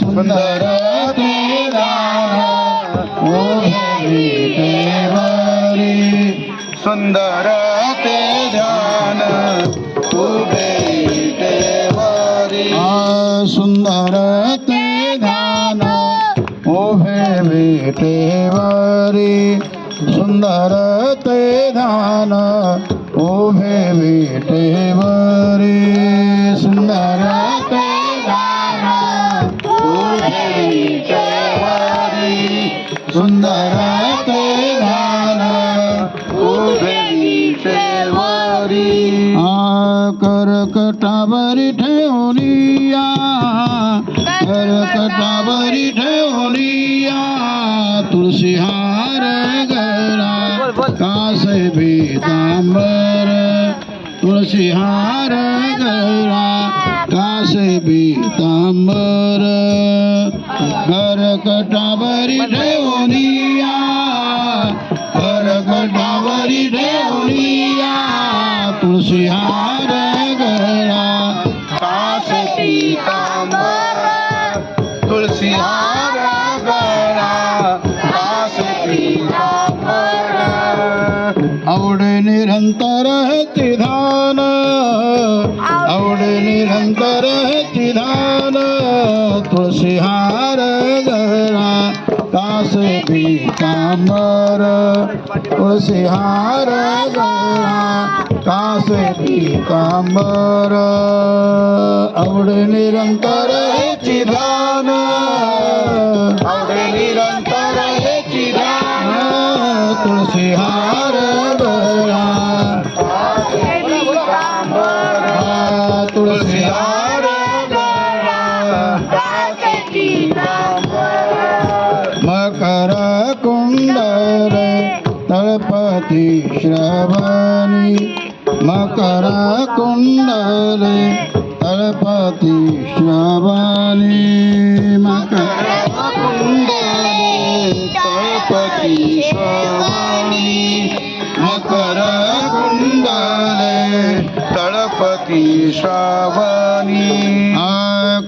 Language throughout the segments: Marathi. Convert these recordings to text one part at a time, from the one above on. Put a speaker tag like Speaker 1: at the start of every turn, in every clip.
Speaker 1: सुंदर ते ध्यान उभे विटेवरी सुंदर ते ध्यान उभे विटेवरी सुंदर ते ध्यान उभे विटेवरी सुंदर ते ध्यान उभे विटेवरी सुंदर ते ध्यान उभे विटेवरी सुंदर ते ध्यान उभे विटेवरी करकटावरी ठेवलिया करकटावरी ठेवलिया तुळशी हार गळा कासे पीतांबर तुळशी हार गळा कासे पीतांबर करकटावरी ठेवलिया करकटावरी ठेवलिया तुळशी हार गळा कासे पीतांबर तुळशी हार गळा कासे पीतांबर आवडे निरंतर हेची ध्यान आवडे निरंतर हेची ध्यान तुळशी हार गळा कासे पीतांबर तुळशी हार गळा कासे पीतांबर आवडे निरंतर हेची ध्यान आवडे निरंतर हेची ध्यान तुळशी हार गळा तुळशी हार गळा मकर कुंडले तळपती श्रवणी मकर कुंडले तळपती श्रवणी मकर कुंडले तळपती श्रवणी मकर कुंडले तळपती श्रावणी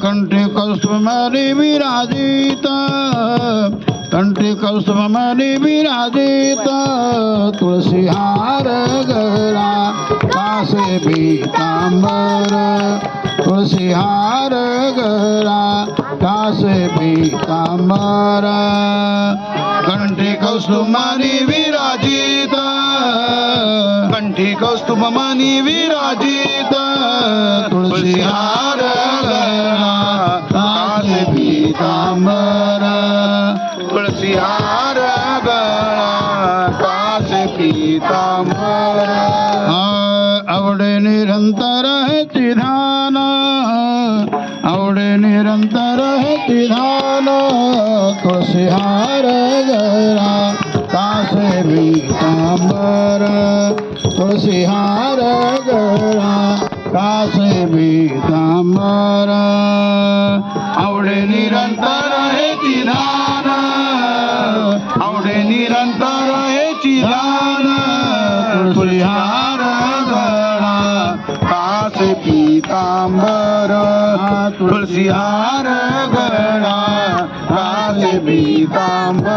Speaker 1: कंठी कौस्तुभमणी विराजित कंठी कौस्तुभमणी विराजित तुळशी हार गळा कासे पीतांबर तुळशी हार गळा कासे पीतांबर कंठी कौस्तुभमणी विराजित कंठी कौस्तुभमणी विराजित तुळशी हार गळा कासे पीतांबर तुळशी हार गळा कासे पीतांबर आवडे निरंतर हेची ध्यान आवडे निरंतर हेची ध्यान तुळशी हार गळा कासे पीतांबर तुळशी हार गळा कासे पीतांबर आवडे निरंतर हेची ध्यान आवडे निरंतर हेची ध्यान तुळशी हार गळा कासे पीतांबर तुळशी हार गळा कासे पीतांबर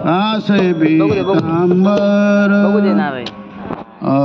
Speaker 1: कासे पीतांबर